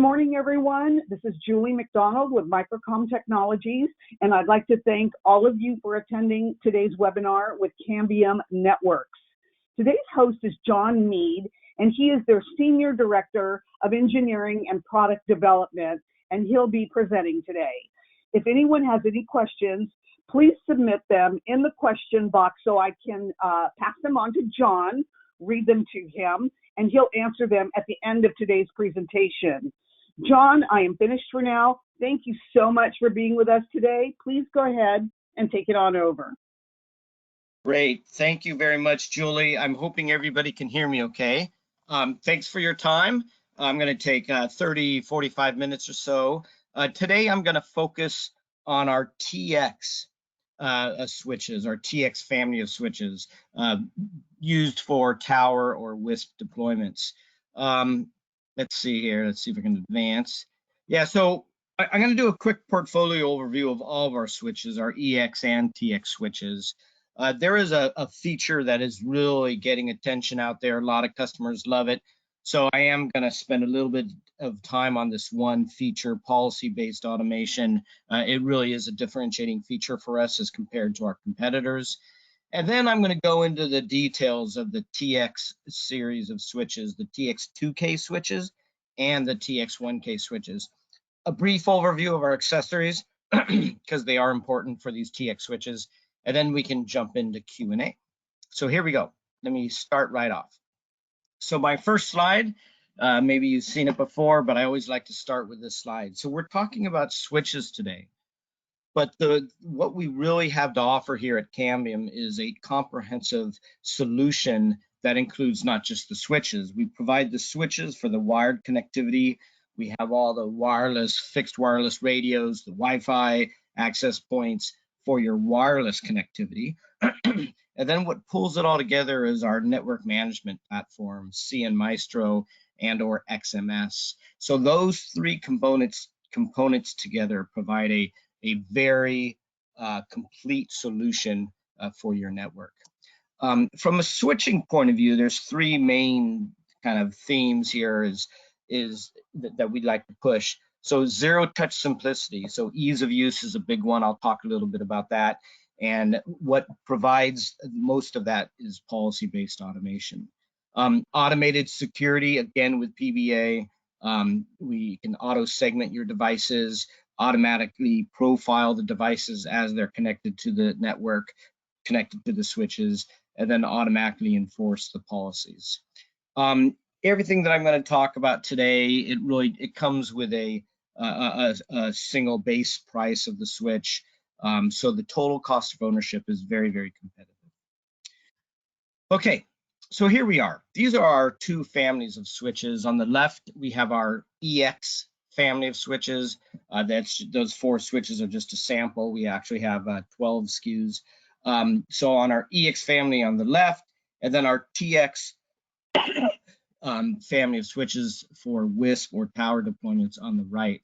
morning, everyone. This is Julie McDonald with Microcom Technologies, and I'd like to thank all of you for attending today's webinar with Cambium Networks. Today's host is John Mead, and he is their Senior Director of Engineering and Product Development, and he'll be presenting today. If anyone has any questions, please submit them in the question box so I can pass them on to John, read them to him, and he'll answer them at the end of today's presentation. John, I am finished for now. Thank you so much for being with us today. Please go ahead and take it on over. Great. Thank you very much, Julie. I'm hoping everybody can hear me okay. Thanks for your time. I'm going to take 45 minutes or so. Today, I'm going to focus on our TX switches, our TX family of switches used for tower or WISP deployments. Let's see here. Let's see if I can advance. Yeah, so I'm going to do a quick portfolio overview of all of our switches, our EX and TX switches. There is a feature that is really getting attention out there. A lot of customers love it. So I am going to spend a little bit of time on this one feature, policy-based automation. It really is a differentiating feature for us as compared to our competitors. And then I'm going to go into the details of the TX series of switches, the TX2K switches and the TX1K switches. A brief overview of our accessories, because they are important for these TX switches. And then we can jump into Q&A. So here we go. Let me start right off. So my first slide, maybe you've seen it before, but I always like to start with this slide. So we're talking about switches today, but what we really have to offer here at Cambium is a comprehensive solution that includes not just the switches. We provide the switches for the wired connectivity. We have all the wireless, fixed wireless radios, the Wi-Fi access points for your wireless connectivity. And then what pulls it all together is our network management platform, cnMatrix and or XMS. So those three components together provide a very complete solution for your network. From a switching point of view, there's three main kind of themes here that we'd like to push. So zero touch simplicity. So ease of use is a big one. I'll talk a little bit about that. And what provides most of that is policy-based automation. Automated security, again, with PBA, we can auto-segment your devices, automatically profile the devices as they're connected to the network, connected to the switches, and then automatically enforce the policies. Everything that I'm going to talk about today, it comes with a single base price of the switch. So the total cost of ownership is very, very competitive. Okay, so here we are. These are our two families of switches. On the left, we have our EX family of switches. Those 4 switches are just a sample. We actually have 12 SKUs. So on our EX family on the left, and then our TX family of switches for WISP or tower deployments on the right.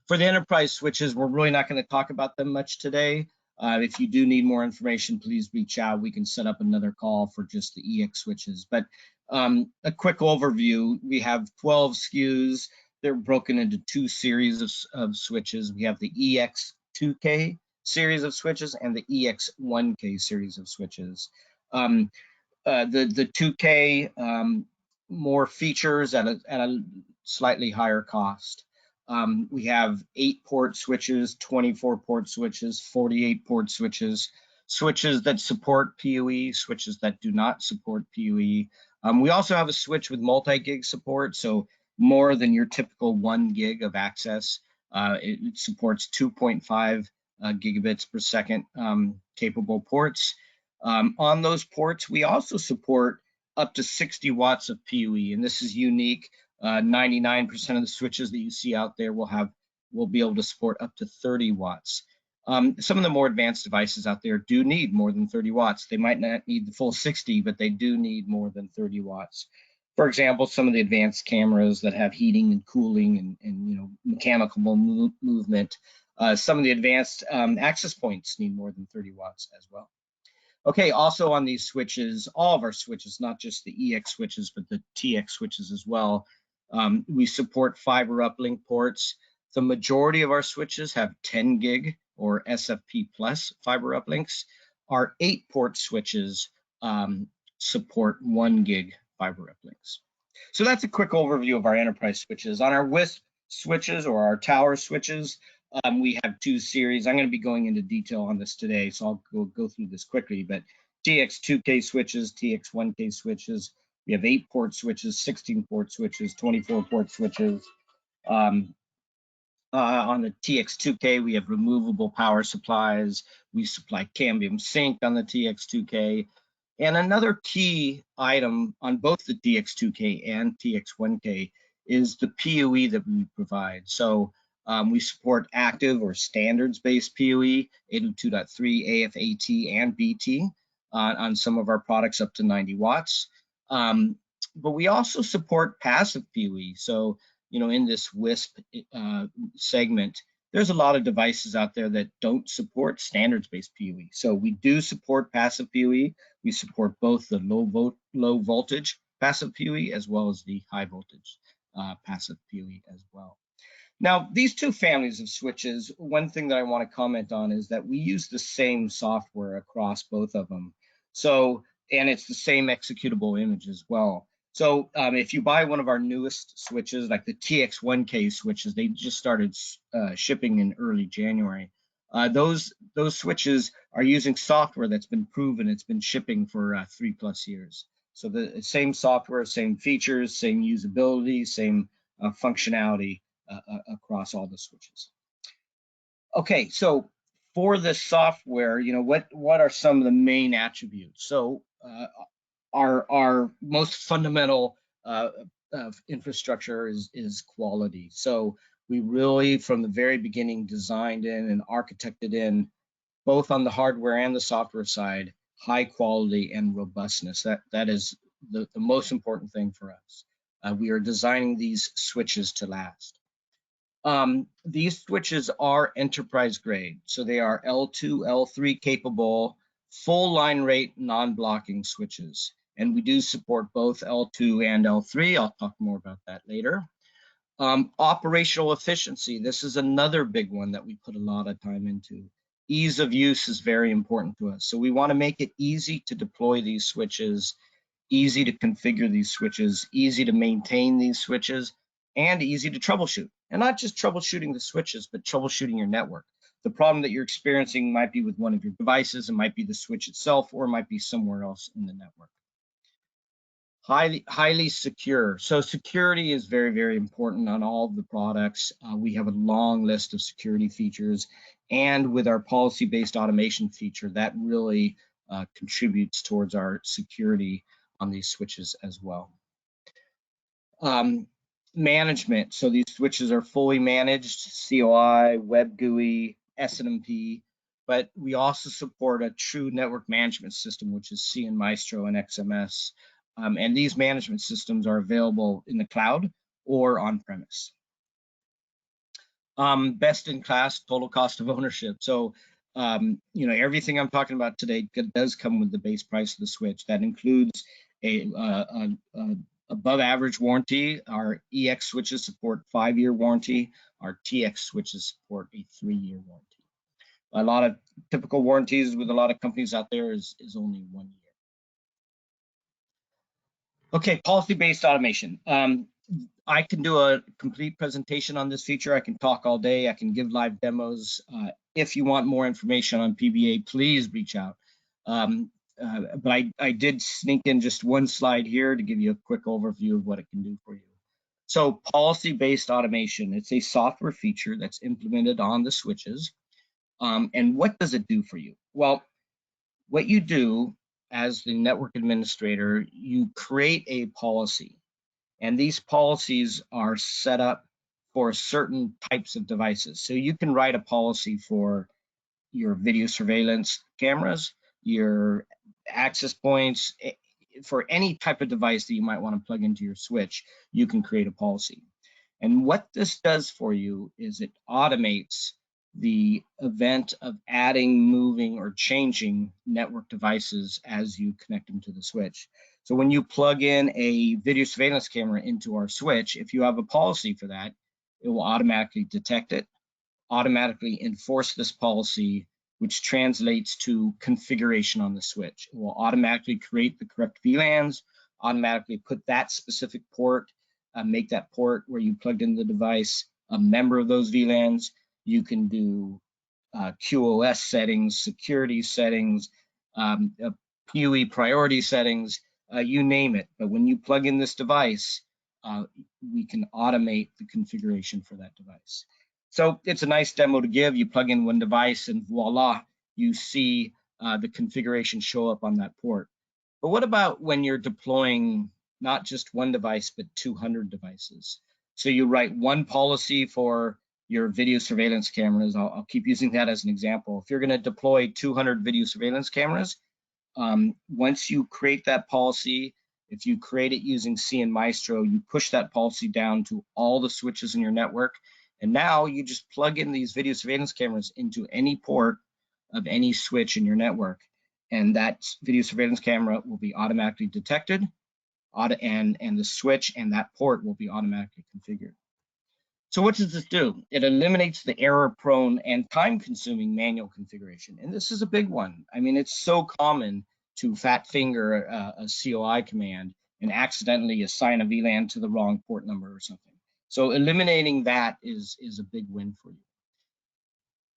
For the enterprise switches, we're really not going to talk about them much today. If you do need more information, please reach out. We can set up another call for just the EX switches. But a quick overview, we have 12 SKUs. They're broken into 2 series of switches. We have the EX2K series of switches and the EX1K series of switches. The 2K, more features at a slightly higher cost. We have 8-port switches, 24-port switches, 48-port switches, switches that support PoE, switches that do not support PoE. We also have a switch with multi-gig support, so more than your typical 1 gig of access. It supports 2.5 gigabits per second capable ports. On those ports, we also support up to 60 watts of PoE, and this is unique. 99% of the switches that you see out there will be able to support up to 30 watts. Some of the more advanced devices out there do need more than 30 watts. They might not need the full 60, but they do need more than 30 watts. For example, some of the advanced cameras that have heating and cooling and mechanical movement. Some of the advanced access points need more than 30 watts as well. Okay, also on these switches, all of our switches, not just the EX switches, but the TX switches as well, We support fiber uplink ports. The majority of our switches have 10 gig or SFP plus fiber uplinks. Our 8-port switches support 1 gig fiber uplinks. So that's a quick overview of our enterprise switches. On our WISP switches or our tower switches, we have 2 series. I'm going to be going into detail on this today, so I'll go through this quickly. But TX2K switches, TX1K switches. We have 8-port switches, 16-port switches, 24-port switches. On the TX2K, we have removable power supplies. We supply Cambium sync on the TX2K. And another key item on both the TX2K and TX1K is the PoE that we provide. So we support active or standards-based PoE, 802.3, AF/AT, and BT on some of our products up to 90 watts. But we also support passive PoE. So, you know, in this WISP segment, there's a lot of devices out there that don't support standards-based PoE. So we do support passive PoE. We support both the low voltage passive PoE as well as the high voltage passive PoE as well. Now, these 2 families of switches, one thing that I want to comment on is that we use the same software across both of them. So, and it's the same executable image as well. So if you buy one of our newest switches, like the TX1K switches, they just started shipping in early January. Those switches are using software that's been proven. It's been shipping for 3+ years. So the same software, same features, same usability, same functionality across all the switches. Okay, so for the software, you know, what are some of the main attributes? So our most fundamental infrastructure is quality. So we really, from the very beginning, designed in and architected in, both on the hardware and the software side, high quality and robustness. That is the most important thing for us. We are designing these switches to last. These switches are enterprise grade, so they are L2, L3 capable, full line rate non-blocking switches. And we do support both L2 and L3. I'll talk more about that later. Operational efficiency. This is another big one that we put a lot of time into. Ease of use is very important to us. So we want to make it easy to deploy these switches, easy to configure these switches, easy to maintain these switches, and easy to troubleshoot. And not just troubleshooting the switches, but troubleshooting your network. The problem that you're experiencing might be with one of your devices, it might be the switch itself, or it might be somewhere else in the network. Highly secure. So security is very, very important on all of the products. We have a long list of security features, and with our policy-based automation feature, that really contributes towards our security on these switches as well. Management. So these switches are fully managed, COI, Web GUI, SNMP, but we also support a true network management system, which is cnMaestro and XMS. And these management systems are available in the cloud or on-premise. Best in class total cost of ownership. So, you know, everything I'm talking about today does come with the base price of the switch. That includes a above average warranty. Our EX switches support 5-year warranty. Our TX switches support a 3-year warranty. A lot of typical warranties with a lot of companies out there is only 1 year. Okay, policy-based automation. I can do a complete presentation on this feature. I can talk all day. I can give live demos. If you want more information on PBA, please reach out. But I did sneak in just one slide here to give you a quick overview of what it can do for you. So policy-based automation, it's a software feature that's implemented on the switches. And what does it do for you? Well, what you do as the network administrator, you create a policy. And these policies are set up for certain types of devices. So you can write a policy for your video surveillance cameras, your access points, for any type of device that you might want to plug into your switch, you can create a policy. And what this does for you is it automates the event of adding, moving, or changing network devices as you connect them to the switch. So when you plug in a video surveillance camera into our switch, if you have a policy for that, it will automatically detect it, automatically enforce this policy, which translates to configuration on the switch. It will automatically create the correct VLANs, automatically put that specific port, make that port where you plugged in the device a member of those VLANs. You can do QoS settings, security settings, PUE priority settings, you name it. But when you plug in this device, we can automate the configuration for that device. So it's a nice demo to give. You plug in one device and voila, you see the configuration show up on that port. But what about when you're deploying not just one device, but 200 devices? So you write one policy for your video surveillance cameras. I'll keep using that as an example. If you're going to deploy 200 video surveillance cameras, once you create that policy, if you create it using cnMaestro, you push that policy down to all the switches in your network. And now you just plug in these video surveillance cameras into any port of any switch in your network. And that video surveillance camera will be automatically detected, and the switch and that port will be automatically configured. So what does this do? It eliminates the error-prone and time-consuming manual configuration. And this is a big one. I mean, it's so common to fat finger a COI command and accidentally assign a VLAN to the wrong port number or something. So eliminating that is a big win for you.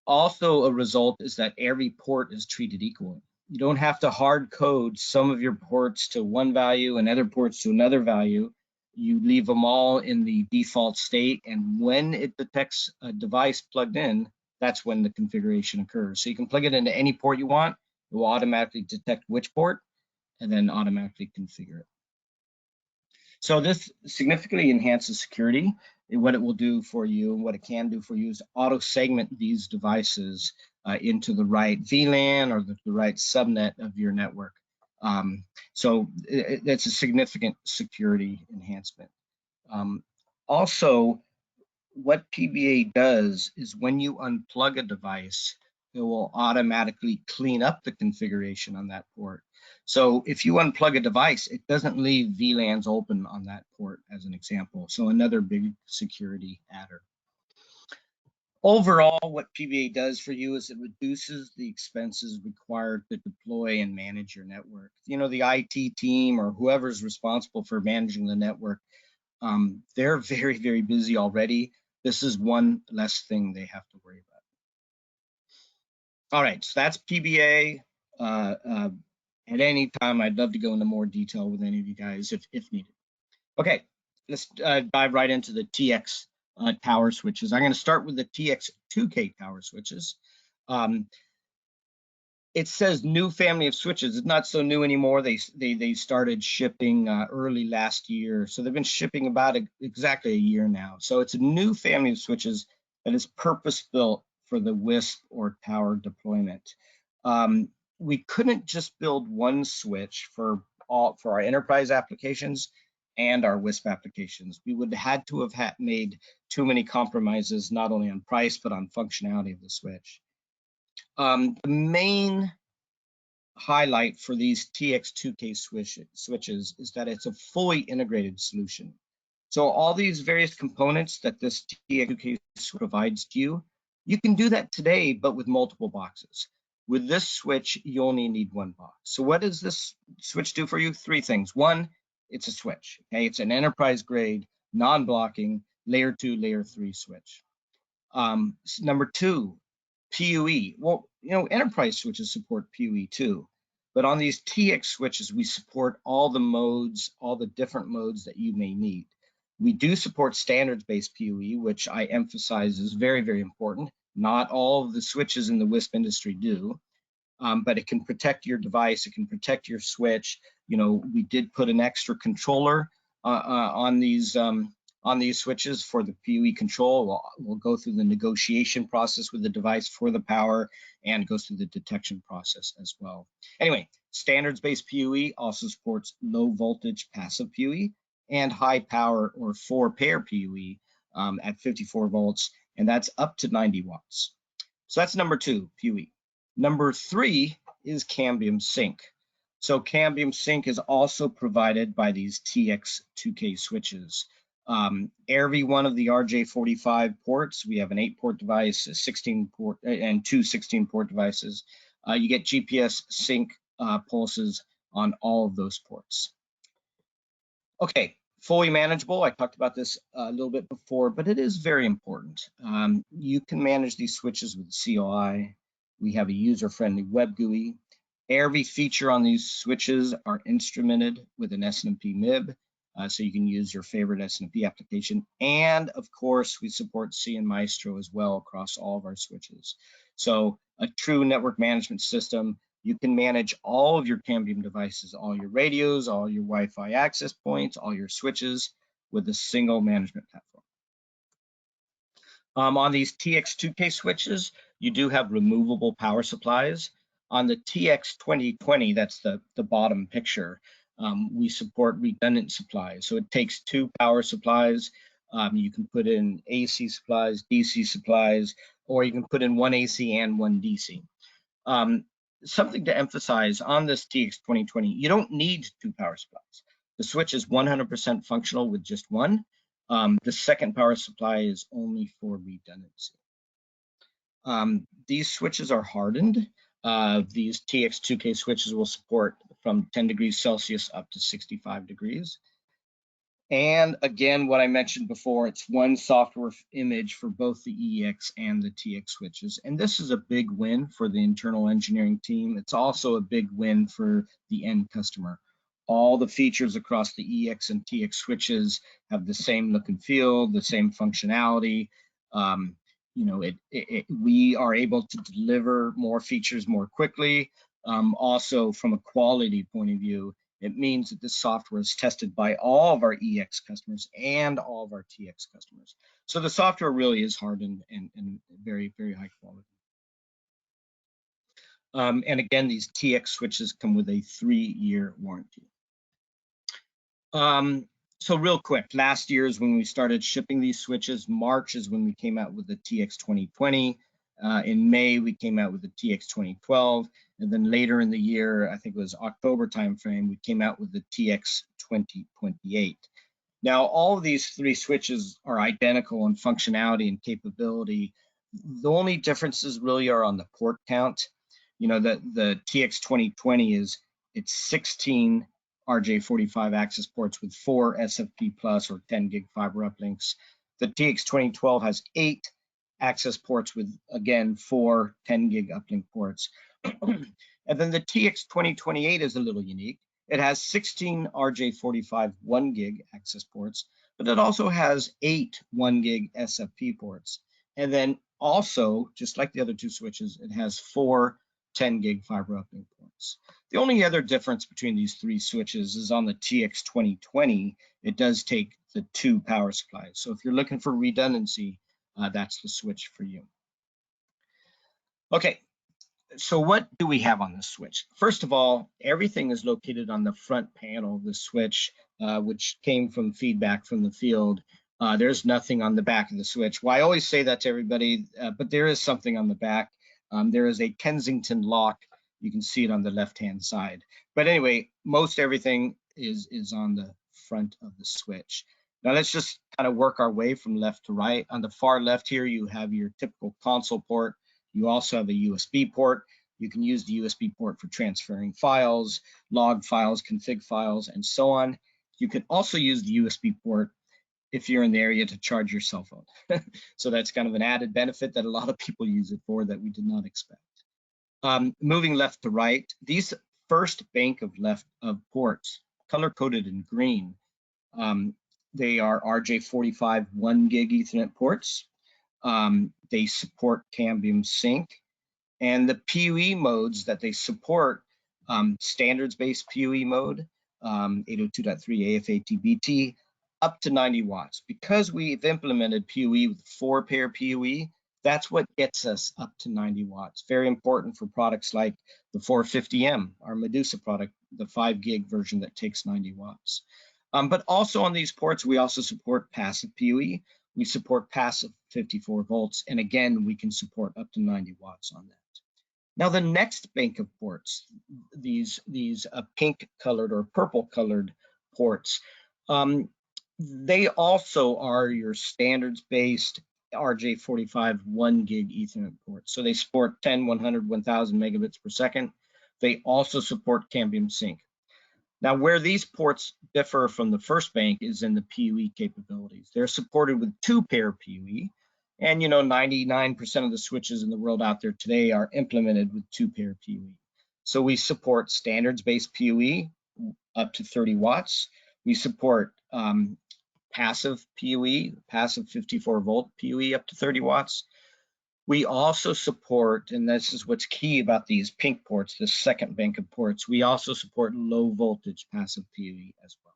Also, a result is that every port is treated equally. You don't have to hard code some of your ports to one value and other ports to another value. You leave them all in the default state, and when it detects a device plugged in, that's when the configuration occurs. So you can plug it into any port you want. It will automatically detect which port and then automatically configure it. So this significantly enhances security. What it will do for you, what it can do for you, is auto segment these devices into the right VLAN or the right subnet of your network. So that's a significant security enhancement. Also, what PBA does is when you unplug a device, it will automatically clean up the configuration on that port. So if you unplug a device, it doesn't leave VLANs open on that port, as an example. So another big security adder. Overall, what PBA does for you is it reduces the expenses required to deploy and manage your network. You know, the IT team or whoever's responsible for managing the network, they're very, very busy already. This is one less thing they have to worry about. All right, so that's PBA. At any time, I'd love to go into more detail with any of you guys if needed. Okay, let's dive right into the TX tower switches. I'm going to start with the TX2K tower switches. It says new family of switches. It's not so new anymore. They started shipping early last year, so they've been shipping about exactly a year now. So it's a new family of switches that is purpose-built for the WISP or tower deployment. We couldn't just build one switch for our enterprise applications and our WISP applications. We would have had to have made too many compromises, not only on price, but on functionality of the switch. The main highlight for these TX2K switches is that it's a fully integrated solution. So all these various components that this TX2K provides to you, you can do that today, but with multiple boxes. With this switch, you only need one box. So what does this switch do for you? Three things. One, it's a switch. Okay, it's an enterprise grade, non-blocking, layer 2, layer 3 switch. Number two, PUE. Well, you know, enterprise switches support PUE too, but on these TX switches, we support all the modes, all the different modes that you may need. We do support standards-based PUE, which I emphasize is very, very important. Not all of the switches in the WISP industry do, but it can protect your device, it can protect your switch. You know, we did put an extra controller on these switches for the PUE control. We'll go through the negotiation process with the device for the power and goes through the detection process as well. Anyway, standards-based PUE also supports low voltage passive PUE and high power or 4-pair PUE at 54 volts, and that's up to 90 watts. So that's number 2, PoE. Number 3 is Cambium Sync. So Cambium Sync is also provided by these TX2K switches. Every one of the RJ45 ports, we have an 8-port device, a 16-port, and 2 16-port devices. You get GPS sync pulses on all of those ports. Okay, fully manageable. I talked about this a little bit before, but it is very important. You can manage these switches with CLI. We have a user-friendly web GUI. Every feature on these switches are instrumented with an SNMP MIB, so you can use your favorite SNMP application. And of course, we support cnMaestro as well across all of our switches. So a true network management system. You can manage all of your Cambium devices, all your radios, all your Wi-Fi access points, all your switches with a single management platform. On these TX2K switches, you do have removable power supplies. On the TX2020, that's the bottom picture, we support redundant supplies. So it takes 2 power supplies. You can put in AC supplies, DC supplies, or you can put in 1 AC and 1 DC. Something to emphasize on this TX2020, you don't need 2 power supplies. The switch is 100% functional with just 1. The second power supply is only for redundancy. These switches are hardened. These TX2K switches will support from 10 degrees Celsius up to 65 degrees. And again, what I mentioned before, it's one software image for both the EX and the TX switches. And this is a big win for the internal engineering team. It's also a big win for the end customer. All the features across the EX and TX switches have the same look and feel, the same functionality. We are able to deliver more features more quickly. Also, from a quality point of view, it means that this software is tested by all of our EX customers and all of our TX customers. So the software really is hardened and very, very high quality. And again, these TX switches come with a 3-year warranty. So real quick, last year is when we started shipping these switches. March is when we came out with the TX2020. In May, we came out with the TX2012. And then later in the year, I think it was October timeframe, we came out with the TX2028. Now, all of these 3 switches are identical in functionality and capability. The only differences really are on the port count. You know, the TX2020 it's 16 RJ45 access ports with 4 SFP plus or 10 gig fiber uplinks. The TX2012 has 8 access ports with, again, 4 10 gig uplink ports. And then the TX2028 is a little unique. It has 16 RJ45 1 gig access ports, but it also has 8 1 gig SFP ports. And then also, just like the other 2 switches, it has 4 10 gig fiber uplink ports. The only other difference between these 3 switches is on the TX2020, it does take the 2 power supplies. So if you're looking for redundancy, that's the switch for you. Okay, so what do we have on this switch? First of all, everything is located on the front panel of the switch, which came from feedback from the field. There's nothing on the back of the switch. Well, I always say that to everybody, but there is something on the back. There is a Kensington lock. You can see it on the left-hand side. But anyway, most everything is on the front of the switch. Now let's just kind of work our way from left to right. On the far left here, you have your typical console port. You also have a USB port. You can use the USB port for transferring files, log files, config files, and so on. You can also use the USB port if you're in the area to charge your cell phone. So that's kind of an added benefit that a lot of people use it for that we did not expect. Moving left to right, these first bank of ports, color-coded in green, they are RJ45 1 gig Ethernet ports. They support Cambium Sync, and the PoE modes that they support, standards-based PoE mode, 802.3 AFA-TBT, up to 90 watts. Because we've implemented PoE with 4-pair PoE, that's what gets us up to 90 watts. Very important for products like the 450M, our Medusa product, the 5 gig version that takes 90 watts. But also on these ports, we also support passive PoE, We support passive 54 volts, and again, we can support up to 90 watts on that. Now, the next bank of ports, these pink colored or purple colored ports, they also are your standards-based RJ45 1 gig Ethernet ports. So they support 10, 100, 1000 megabits per second. They also support Cambium sync. Now, where these ports differ from the first bank is in the PUE capabilities. They're supported with 2-pair PUE, and 99% of the switches in the world out there today are implemented with 2-pair PUE. So we support standards-based PUE up to 30 watts. We support passive PUE, passive 54 volt PUE up to 30 watts. We also support, and this is what's key about these pink ports, the second bank of ports, we also support low voltage passive PUE as well.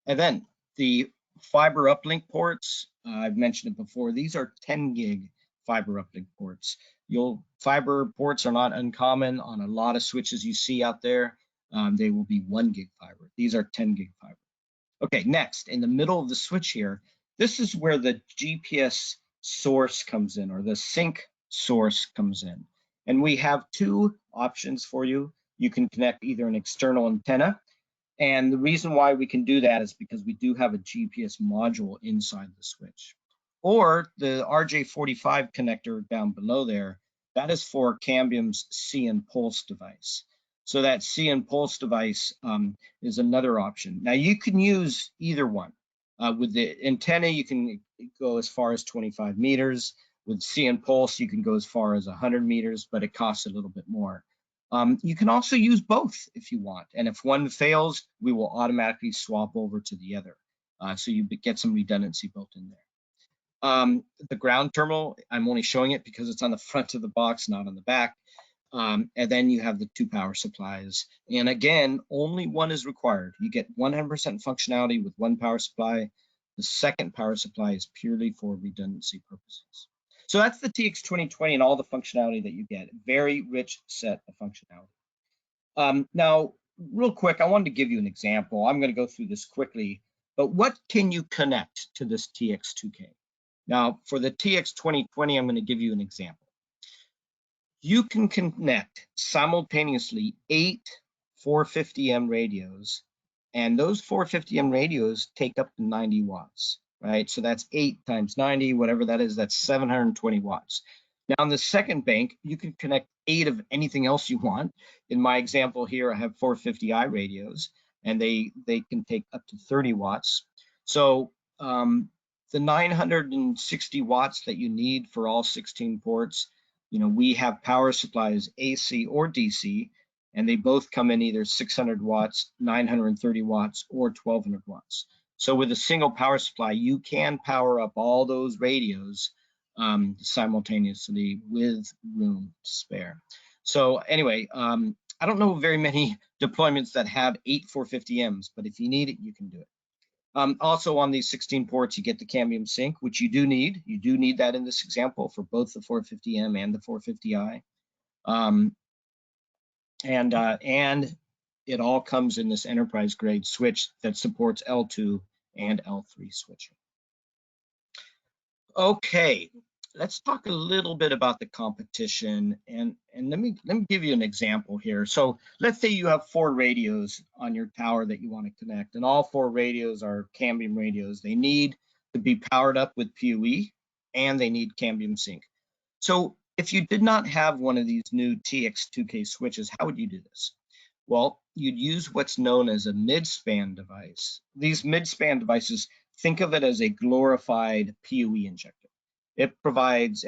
And then the fiber uplink ports, I've mentioned it before, these are 10 gig fiber uplink ports. Fiber ports are not uncommon on a lot of switches you see out there. They will be 1 gig fiber. These are 10 gig fiber. Okay, next, in the middle of the switch here, this is where the GPS source comes in, or the sync source comes in. And we have 2 options for you. You can connect either an external antenna, and the reason why we can do that is because we do have a GPS module inside the switch. Or the RJ45 connector down below there, that is for Cambium's cnPulse device. So that cnPulse device is another option. Now you can use either one. With the antenna, you can go as far as 25 meters. With cnPulse, you can go as far as 100 meters, but it costs a little bit more. You can also use both if you want. And if one fails, we will automatically swap over to the other. So you get some redundancy built in there. The ground terminal, I'm only showing it because it's on the front of the box, not on the back. And then you have the 2 power supplies. And again, only one is required. You get 100% functionality with 1 power supply. The second power supply is purely for redundancy purposes. So that's the TX2020 and all the functionality that you get. Very rich set of functionality. Now, real quick, I wanted to give you an example. I'm going to go through this quickly, but what can you connect to this TX2K? Now, for the TX2020, I'm going to give you an example. You can connect simultaneously 8 450M radios, and those 450M radios take up to 90 watts, right? So that's 8 times 90, whatever that is, that's 720 watts. Now on the second bank, you can connect 8 of anything else you want. In my example here, I have 450i radios, and they can take up to 30 watts. So the 960 watts that you need for all 16 ports, we have power supplies AC or DC, and they both come in either 600 watts, 930 watts, or 1200 watts. So with a single power supply, you can power up all those radios simultaneously with room to spare. So anyway, I don't know very many deployments that have 8 450Ms, but if you need it, you can do it. Also on these 16 ports, you get the Cambium sync, which you do need. You do need that in this example for both the 450M and the 450i. And it all comes in this enterprise grade switch that supports L2 and L3 switching. Okay, let's talk a little bit about the competition, and let me give you an example here. So let's say you have 4 radios on your tower that you want to connect, and all 4 radios are Cambium radios. They need to be powered up with PUE, and they need Cambium sync. So if you did not have one of these new TX2K switches, how would you do this? Well, you'd use what's known as a mid-span device. These mid-span devices, think of it as a glorified PUE injector. It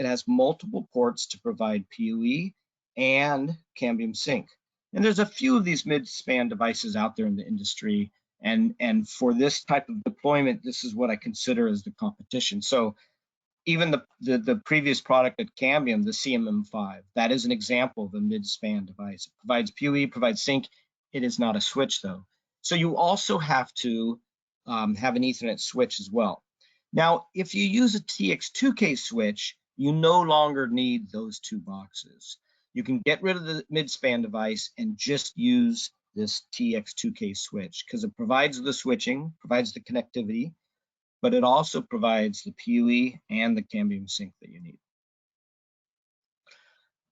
has multiple ports to provide PUE and Cambium sync. And there's a few of these mid-span devices out there in the industry. And for this type of deployment, this is what I consider as the competition. So even the previous product at Cambium, the CMM5, that is an example of a mid-span device. It provides PUE, provides sync. It is not a switch though. So you also have to have an Ethernet switch as well. Now, if you use a TX2K switch, you no longer need those 2 boxes. You can get rid of the mid-span device and just use this TX2K switch because it provides the switching, provides the connectivity, but it also provides the PUE and the Cambium sync that you need.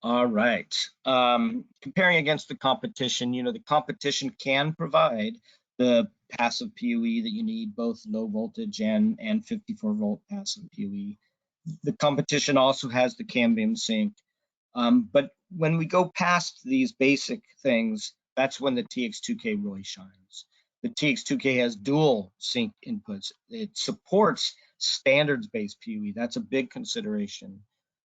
All right, comparing against the competition, the competition can provide the passive PUE that you need, both low voltage and 54 volt passive PUE. The competition also has the Cambium sync, but when we go past these basic things, that's when the TX2K really shines. The TX2K has dual sync inputs. It supports standards-based PUE. That's a big consideration.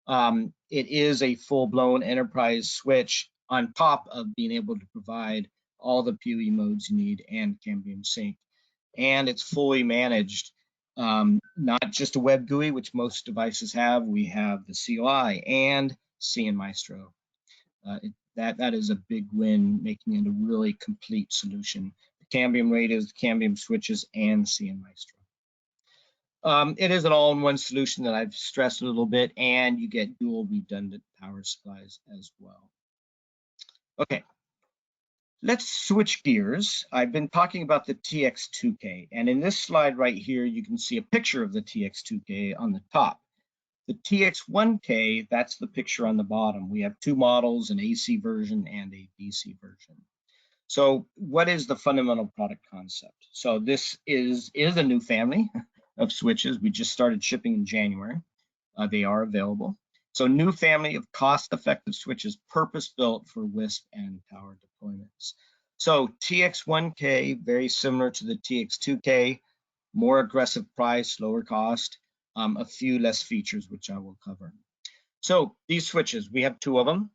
It is a full-blown enterprise switch on top of being able to provide all the PUE modes you need and Cambium sync. And it's fully managed, not just a web GUI, which most devices have. We have the CLI and cnMatrix. That is a big win, making it a really complete solution. The Cambium radios, the Cambium switches, and cnMatrix. It is an all-in-one solution that I've stressed a little bit, and you get dual redundant power supplies as well. Okay, let's switch gears. I've been talking about the TX2K, and in this slide right here, you can see a picture of the TX2K on the top. The TX1K, that's the picture on the bottom. We have two models, an AC version and a DC version. So what is the fundamental product concept? So this is a new family of switches. We just started shipping in January. They are available. So new family of cost-effective switches purpose-built for WISP and power deployments. So TX1K, very similar to the TX2K, more aggressive price, lower cost, a few less features, which I will cover. So these switches, we have two of them.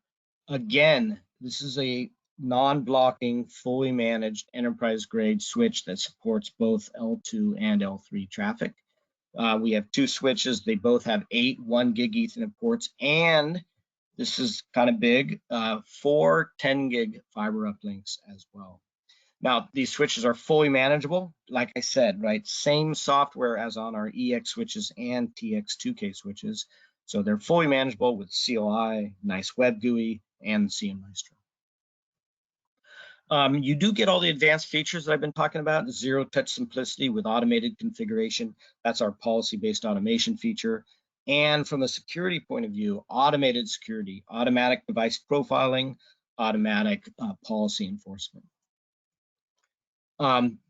Again, this is a non-blocking, fully managed enterprise-grade switch that supports both L2 and L3 traffic. We have two switches. They both have 8 1 gig Ethernet ports, and this is kind of big, 4 10 gig fiber uplinks as well. Now, these switches are fully manageable. Like I said, right, same software as on our EX switches and TX2K switches. So they're fully manageable with CLI, nice web GUI, and cnMatrix. You do get all the advanced features that I've been talking about, zero-touch simplicity with automated configuration. That's our policy-based automation feature. And from a security point of view, automated security, automatic device profiling, automatic policy enforcement.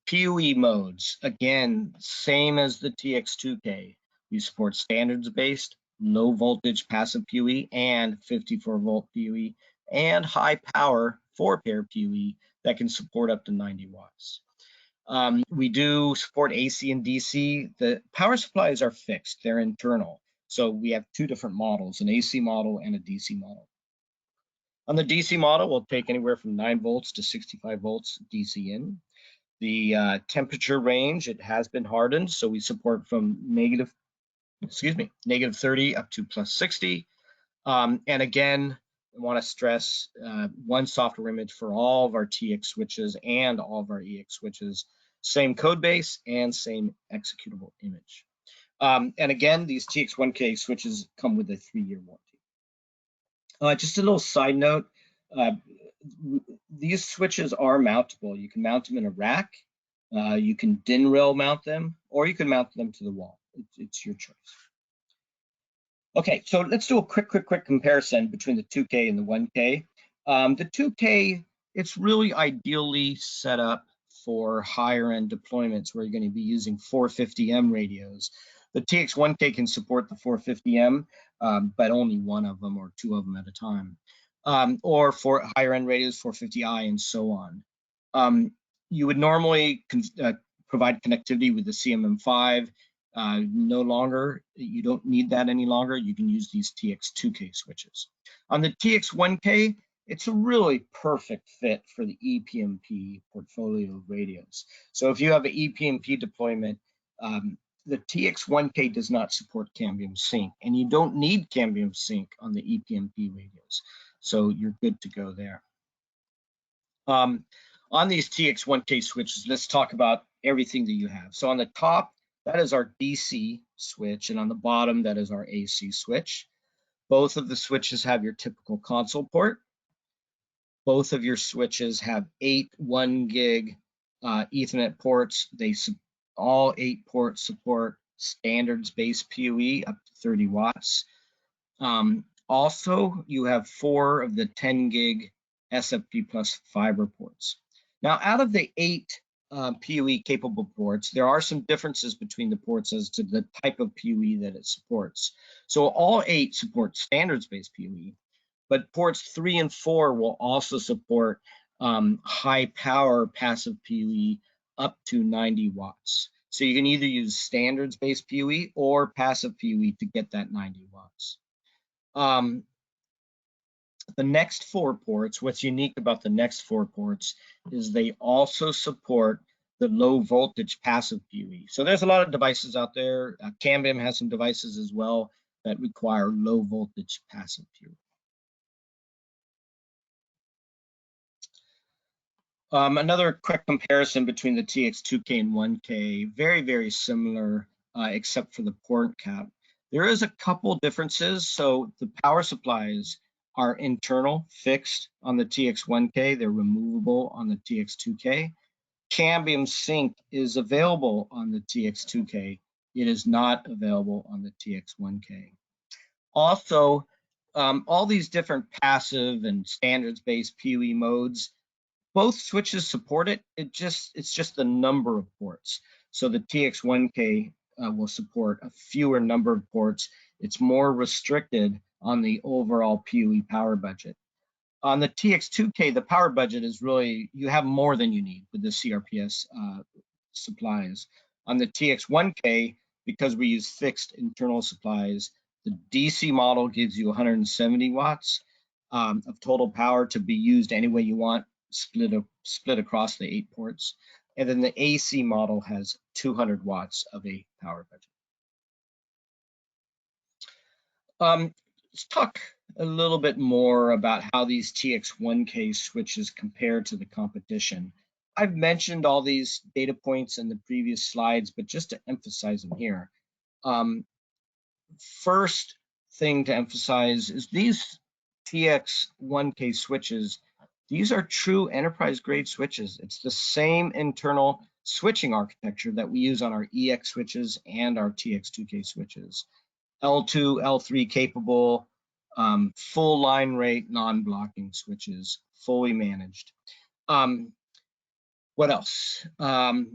PUE modes, again, same as the TX2K. We support standards-based, low voltage passive PUE and 54 volt PUE and high power 4-pair PUE that can support up to 90 watts. We do support AC and DC. The power supplies are fixed, they're internal. So we have two different models, an AC model and a DC model. On the DC model, we'll take anywhere from 9 volts to 65 volts DC in. The temperature range, it has been hardened, so we support from negative 30 up to plus 60. And again, I want to stress one software image for all of our TX switches and all of our EX switches, same code base and same executable image. And again, these TX1K switches come with a 3-year warranty. Just a little side note, these switches are mountable. You can mount them in a rack, you can DIN rail mount them, or you can mount them to the wall. It's your choice. Okay, so let's do a quick comparison between the 2K and the 1K. The 2K, it's really ideally set up for higher end deployments where you're going to be using 450M radios. The TX1K can support the 450M, but only one of them or two of them at a time. Or for higher end radios, 450i and so on. You would normally provide connectivity with the CMM5. No longer, you don't need that any longer. You can use these TX2K switches. On the TX1K, it's a really perfect fit for the ePMP portfolio of radios. So if you have an ePMP deployment, the TX1K does not support Cambium sync, and you don't need Cambium sync on the ePMP radios. So you're good to go there. On these TX1K switches, let's talk about everything that you have. So on the top, that is our DC switch, and on the bottom, that is our AC switch. Both of the switches have your typical console port. Both of your switches have 8 1 gig Ethernet ports. All 8 ports support standards-based PoE up to 30 watts. Also, you have 4 of the 10 gig SFP plus fiber ports. Now, out of the 8 PoE capable ports, there are some differences between the ports as to the type of PoE that it supports. So all 8 support standards-based PoE, but ports 3 and 4 will also support high power passive PoE up to 90 watts. So you can either use standards-based PoE or passive PoE to get that 90 watts. The next 4 ports, what's unique about the next 4 ports is they also support the low voltage passive PoE. So there's a lot of devices out there. Cambium has some devices as well that require low voltage passive PoE. Another quick comparison between the TX2K and 1K, very, very similar, except for the port count. There is a couple differences. So the power supplies are internal, fixed on the TX1K. They're removable on the TX2K. Cambium sync is available on the TX2K. It is not available on the TX1K. Also, all these different passive and standards-based PoE modes, both switches support it. It's just the number of ports. So the TX1K will support a fewer number of ports. It's more restricted on the overall PoE power budget. On the TX2K, the power budget is really, you have more than you need with the CRPS supplies. On the TX1K, because we use fixed internal supplies, the DC model gives you 170 watts of total power to be used any way you want, split across the 8 ports. And then the AC model has 200 watts of a power budget. Let's talk a little bit more about how these TX1K switches compare to the competition. I've mentioned all these data points in the previous slides, but just to emphasize them here. First thing to emphasize is these TX1K switches, these are true enterprise grade switches. It's the same internal switching architecture that we use on our EX switches and our TX2K switches. L2, L3 capable, full line rate, non-blocking switches, fully managed. What else? The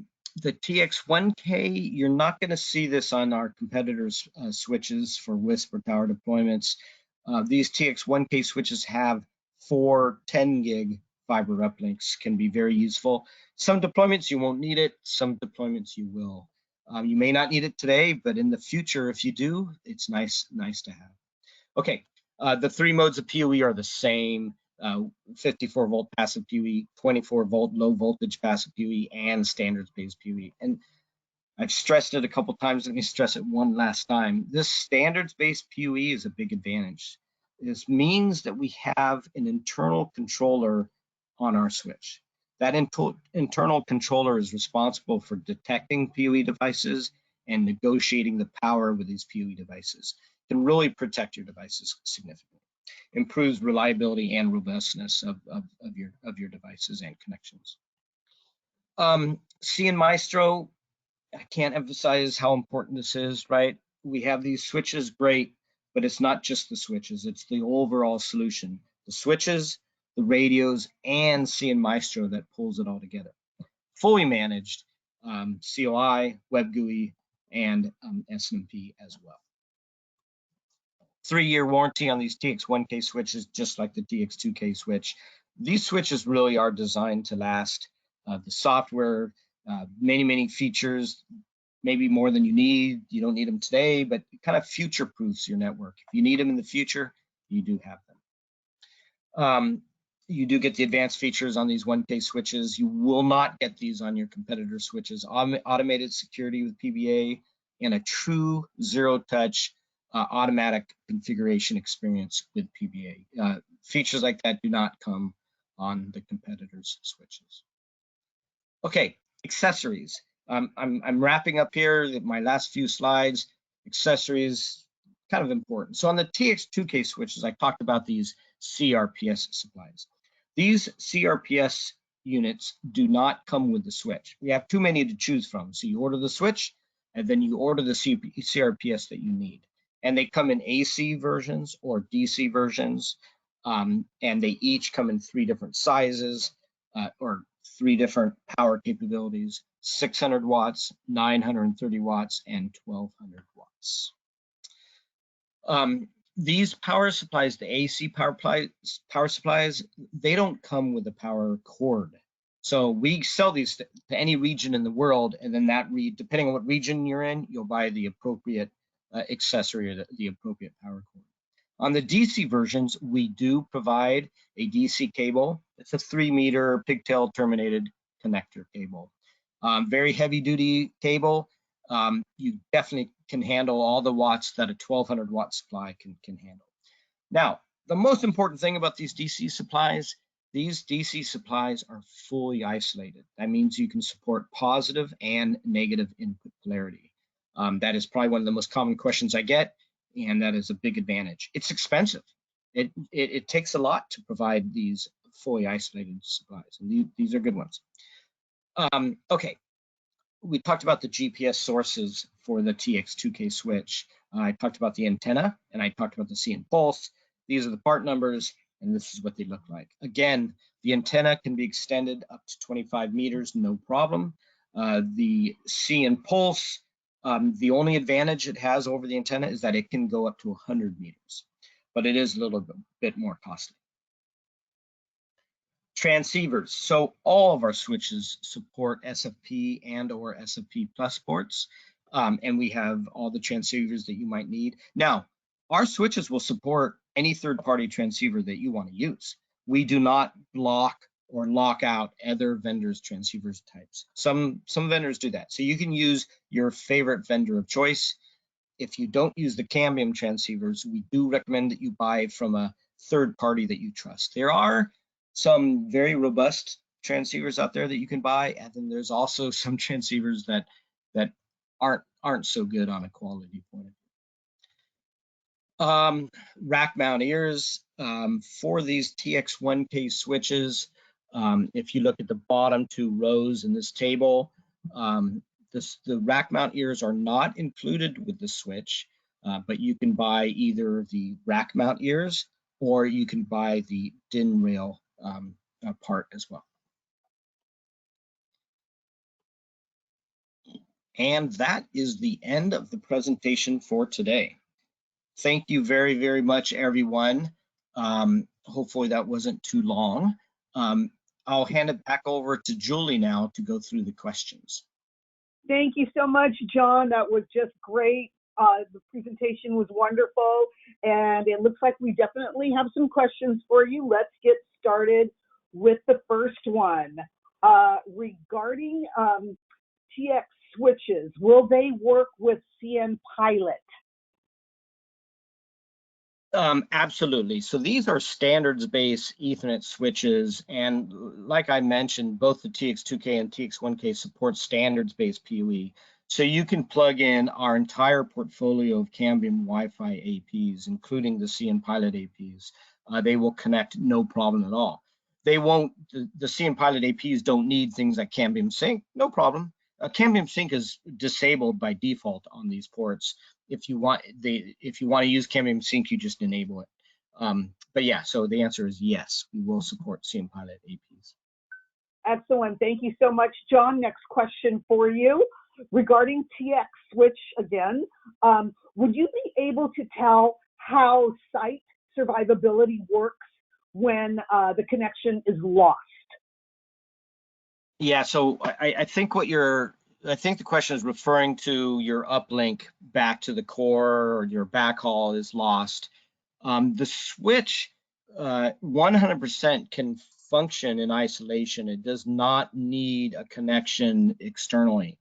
TX1K, you're not going to see this on our competitors' switches for WISP or tower deployments. These TX1K switches have 4 10 gig fiber uplinks, can be very useful. Some deployments you won't need it, some deployments you will. You may not need it today, but in the future, if you do, it's nice to have. Okay, the 3 modes of PoE are the same. 54 volt passive PoE, 24 volt low voltage passive PoE, and standards-based PoE. And I've stressed it a couple times. Let me stress it one last time. This standards-based PoE is a big advantage. This means that we have an internal controller on our switch. That internal controller is responsible for detecting PoE devices and negotiating the power with these PoE devices. It can really protect your devices significantly. Improves reliability and robustness of your devices and connections. cnMaestro, I can't emphasize how important this is, right? We have these switches, great, but it's not just the switches, it's the overall solution. The switches, the radios, and cnMaestro that pulls it all together. Fully managed, COI, Web GUI, and SNMP as well. 3-year warranty on these TX1K switches, just like the TX2K switch. These switches really are designed to last. The software, many features, maybe more than you need. You don't need them today, but it kind of future-proofs your network. If you need them in the future, you do have them. You do get the advanced features on these 1K switches. You will not get these on your competitor switches. Automated security with PBA and a true zero-touch automatic configuration experience with PBA. Features like that do not come on the competitors' switches. Okay, accessories. I'm wrapping up here, my last few slides. Accessories, kind of important. So on the TX2K switches, I talked about these CRPS supplies. These CRPS units do not come with the switch. We have too many to choose from. So you order the switch, and then you order the CRPS that you need. And they come in AC versions or DC versions, and they each come in 3 different sizes or 3 different power capabilities: 600 watts, 930 watts, and 1200 watts. These power supplies, the AC power supplies, they don't come with a power cord. So we sell these to any region in the world, and then depending on what region you're in, you'll buy the appropriate accessory or the appropriate power cord. On the DC versions, we do provide a DC cable. It's a 3-meter pigtail terminated connector cable. Very heavy duty cable. You definitely can handle all the watts that a 1200 watt supply can handle. Now, the most important thing about these DC supplies are fully isolated. That means you can support positive and negative input polarity. That is probably one of the most common questions I get, and that is a big advantage. It's expensive. It takes a lot to provide these fully isolated supplies, and these are good ones. Okay. We talked about the GPS sources for the TX2K switch. I talked about the antenna, and I talked about the cnPulse. These are the part numbers, and this is what they look like. Again, the antenna can be extended up to 25 meters, no problem. The cnPulse, the only advantage it has over the antenna is that it can go up to 100 meters, but it is a little bit more costly. Transceivers. So all of our switches support SFP and or SFP plus ports, and we have all the transceivers that you might need. Now, our switches will support any third-party transceiver that you want to use. We do not block or lock out other vendors' transceivers types. Some vendors do that. So you can use your favorite vendor of choice. If you don't use the Cambium transceivers, we do recommend that you buy from a third party that you trust. There are some very robust transceivers out there that you can buy, and then there's also some transceivers that aren't so good on a quality point of view. Rack mount ears for these TX1K switches. If you look at the bottom 2 rows in this table, the rack mount ears are not included with the switch, but you can buy either the rack mount ears or you can buy the DIN rail part as well. And that is the end of the presentation for today. Thank you very, very much, everyone. Hopefully that wasn't too long. I'll hand it back over to Julie now to go through the questions. Thank you so much, John. That was just great. The presentation was wonderful, and it looks like we definitely have some questions for you. Let's get started with the first one. Regarding TX switches, will they work with cnPilot? Absolutely. So these are standards-based Ethernet switches, and like I mentioned, both the TX2K and TX1K support standards-based PoE. So you can plug in our entire portfolio of Cambium Wi-Fi APs, including the cnPilot APs. They will connect no problem at all. They won't. The cnPilot APs don't need things like Cambium Sync. No problem. Cambium Sync is disabled by default on these ports. If you want to use Cambium Sync, you just enable it. But yeah, so the answer is yes, we will support cnPilot APs. Excellent. Thank you so much, John. Next question for you. Regarding TX switch again, would you be able to tell how site survivability works when the connection is lost? Yeah, so I think the question is referring to your uplink back to the core, or your backhaul is lost. The switch 100% can function in isolation. It does not need a connection externally.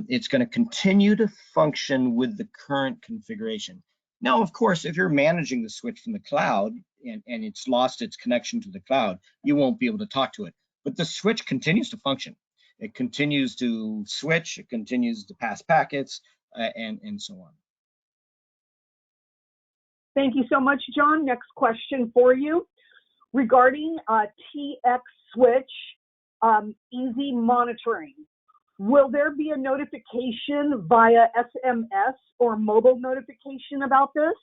It's going to continue to function with the current configuration. Now, of course, if you're managing the switch from the cloud and it's lost its connection to the cloud, you won't be able to talk to it. But the switch continues to function. It continues to switch, it continues to pass packets, and so on. Thank you so much, John. Next question for you. Regarding TX switch, easy monitoring. Will there be a notification via SMS or mobile notification about this?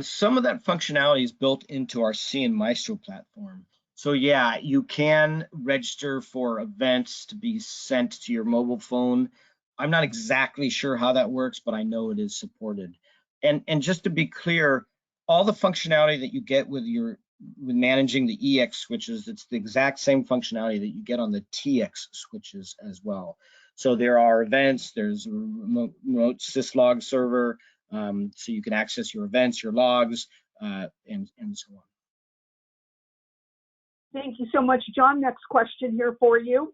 Some of that functionality is built into our cnMaestro platform. So yeah, you can register for events to be sent to your mobile phone. I'm not exactly sure how that works, but I know it is supported. And just to be clear, all the functionality that you get with managing the EX switches, it's the exact same functionality that you get on the TX switches as well. So there are events, there's a remote syslog server, so you can access your events, your logs, and so on. Thank you so much, John. Next question here for you.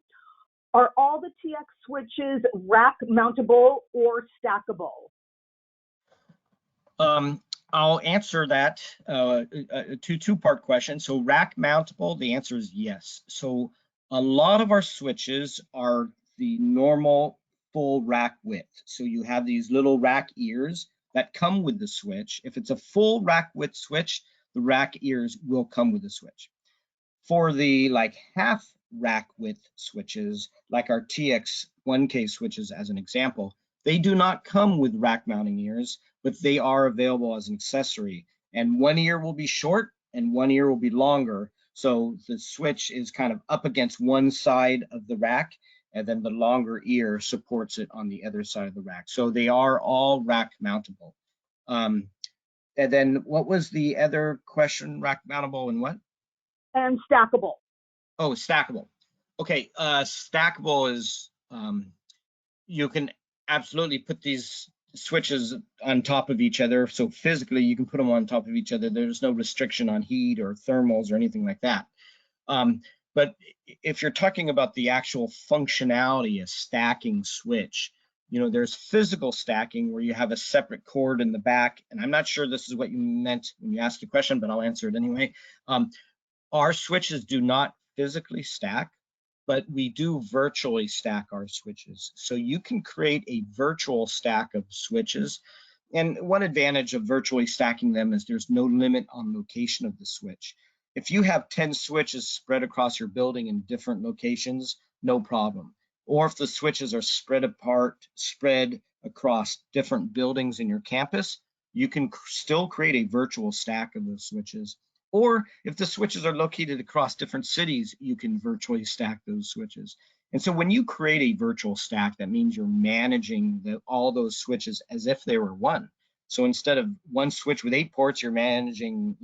Are all the TX switches rack mountable or stackable? I'll answer that two-part question. So rack mountable, the answer is yes. So a lot of our switches are the normal full rack width. So you have these little rack ears that come with the switch. If it's a full rack width switch, the rack ears will come with the switch. For the half rack width switches, like our TX 1K switches as an example, they do not come with rack mounting ears, but they are available as an accessory. And one ear will be short and one ear will be longer. So the switch is kind of up against one side of the rack, and then the longer ear supports it on the other side of the rack. So they are all rack mountable. And then what was the other question? Rack mountable and what? And stackable. Oh, stackable. Okay, stackable is, you can absolutely put these switches on top of each other. So physically, you can put them on top of each other. There's no restriction on heat or thermals or anything like that. But if you're talking about the actual functionality of stacking switch, there's physical stacking where you have a separate cord in the back. And I'm not sure this is what you meant when you asked the question, but I'll answer it anyway. Our switches do not physically stack, but we do virtually stack our switches. So you can create a virtual stack of switches. And one advantage of virtually stacking them is there's no limit on location of the switch. If you have 10 switches spread across your building in different locations, no problem. Or if the switches are spread across different buildings in your campus, you can still create a virtual stack of those switches. Or if the switches are located across different cities, you can virtually stack those switches. And so when you create a virtual stack, that means you're managing all those switches as if they were one. So instead of one switch with 8 ports, you're managing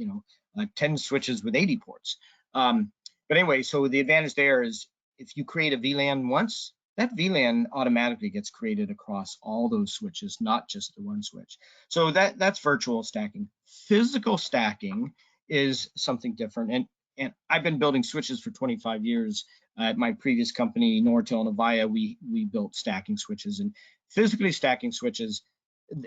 10 switches with 80 ports. But anyway, so the advantage there is if you create a VLAN once, that VLAN automatically gets created across all those switches, not just the one switch. So that's virtual stacking. Physical stacking is something different. And I've been building switches for 25 years. At my previous company, Nortel and Avaya, we built stacking switches. And physically stacking switches,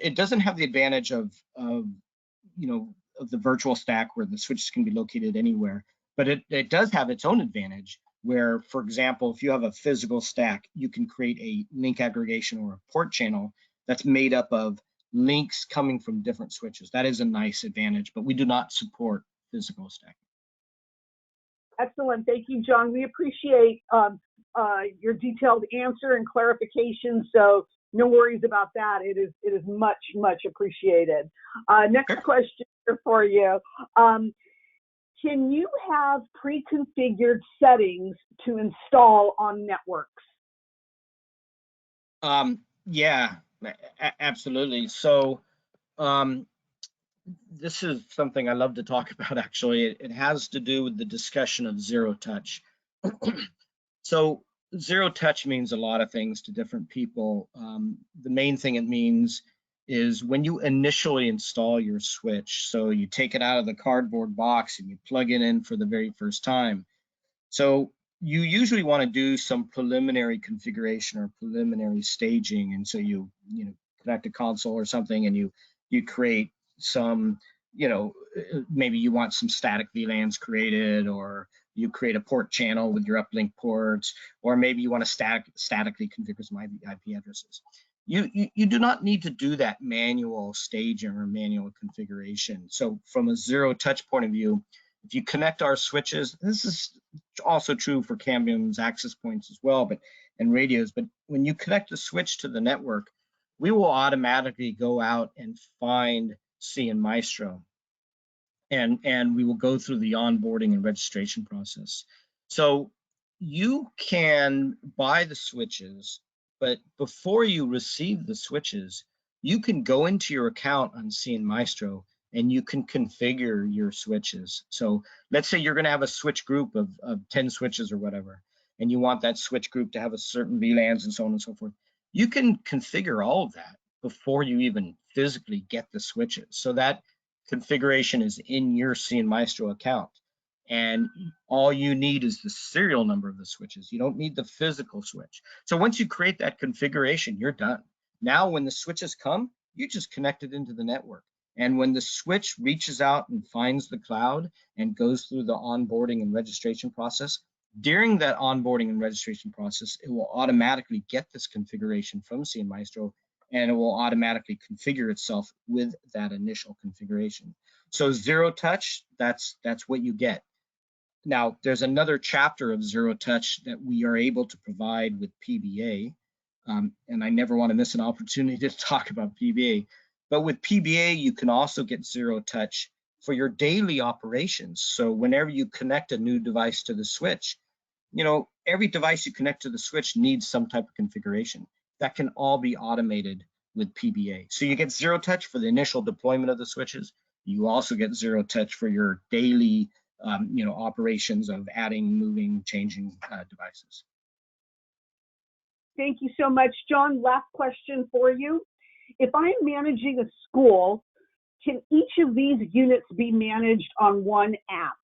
it doesn't have the advantage of the virtual stack where the switches can be located anywhere, but it does have its own advantage where, for example, if you have a physical stack, you can create a link aggregation or a port channel that's made up of links coming from different switches. That is a nice advantage, but we do not support physical stacking. Excellent. Thank you, John. We appreciate your detailed answer and clarification. So no worries about that. It is much, much appreciated. Next question for you. Can you have pre-configured settings to install on networks? Yeah, absolutely. So this is something I love to talk about, actually. It has to do with the discussion of zero touch. So zero touch means a lot of things to different people. The main thing it means is when you initially install your switch, so you take it out of the cardboard box and you plug it in for the very first time. So you usually want to do some preliminary configuration or preliminary staging, and so you connect a console or something, and you create some, maybe you want some static VLANs created, or you create a port channel with your uplink ports, or maybe you want to statically configure some IP addresses. You do not need to do that manual staging or manual configuration. So from a zero touch point of view, if you connect our switches, this is also true for Cambium's access points as well, and radios. But when you connect the switch to the network, we will automatically go out and find cnMaestro, and we will go through the onboarding and registration process. So you can buy the switches, but before you receive the switches, you can go into your account on cnMaestro and you can configure your switches. So let's say you're going to have a switch group of 10 switches or whatever, and you want that switch group to have a certain VLANs and so on and so forth. You can configure all of that before you even physically get the switches. So that configuration is in your cnMaestro account. And all you need is the serial number of the switches. You don't need the physical switch. So once you create that configuration, you're done. Now, when the switches come, you just connect it into the network. And when the switch reaches out and finds the cloud and goes through the onboarding and registration process, during that onboarding and registration process, it will automatically get this configuration from cnMaestro, and it will automatically configure itself with that initial configuration. So zero touch, that's what you get. Now, there's another chapter of zero touch that we are able to provide with PBA, and I never want to miss an opportunity to talk about PBA. But with PBA, you can also get zero touch for your daily operations. So whenever you connect a new device to the switch, every device you connect to the switch needs some type of configuration. That can all be automated with PBA. So you get zero touch for the initial deployment of the switches. You also get zero touch for your daily operations of adding, moving, changing devices. Thank you so much, John. Last question for you. If I'm managing a school, can each of these units be managed on one app?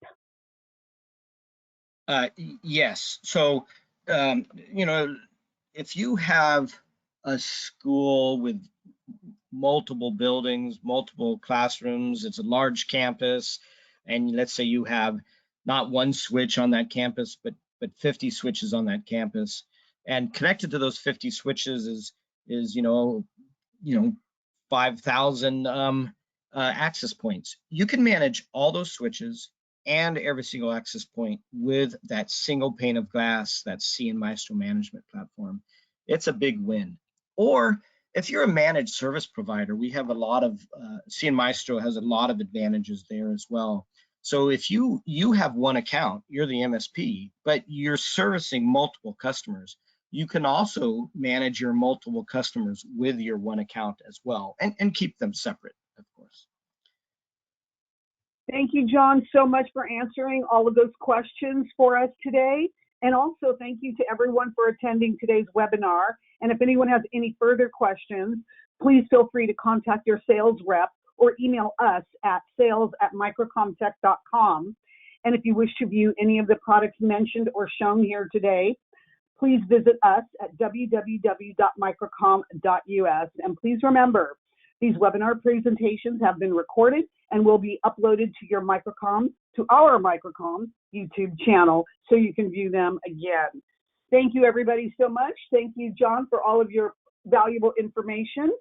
Yes. So, if you have a school with multiple buildings, multiple classrooms, it's a large campus, and let's say you have not one switch on that campus, but 50 switches on that campus, and connected to those 50 switches is 5,000 access points. You can manage all those switches and every single access point with that single pane of glass, that cnMaestro management platform. It's a big win. Or if you're a managed service provider, we have a lot of, cnMaestro has a lot of advantages there as well. So if you have one account, you're the MSP, but you're servicing multiple customers, you can also manage your multiple customers with your one account as well, and keep them separate, of course. Thank you, John, so much for answering all of those questions for us today. And also thank you to everyone for attending today's webinar. And if anyone has any further questions, please feel free to contact your sales rep or email us at sales@microcomtech.com. And if you wish to view any of the products mentioned or shown here today, please visit us at www.microcom.us. And please remember, these webinar presentations have been recorded and will be uploaded to our Microcom YouTube channel, so you can view them again. Thank you, everybody, so much. Thank you, John, for all of your valuable information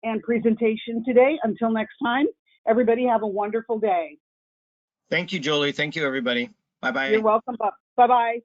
and presentation today. Until next time, everybody have a wonderful day. Thank you, Julie. Thank you, everybody. Bye-bye. You're welcome. Bye-bye.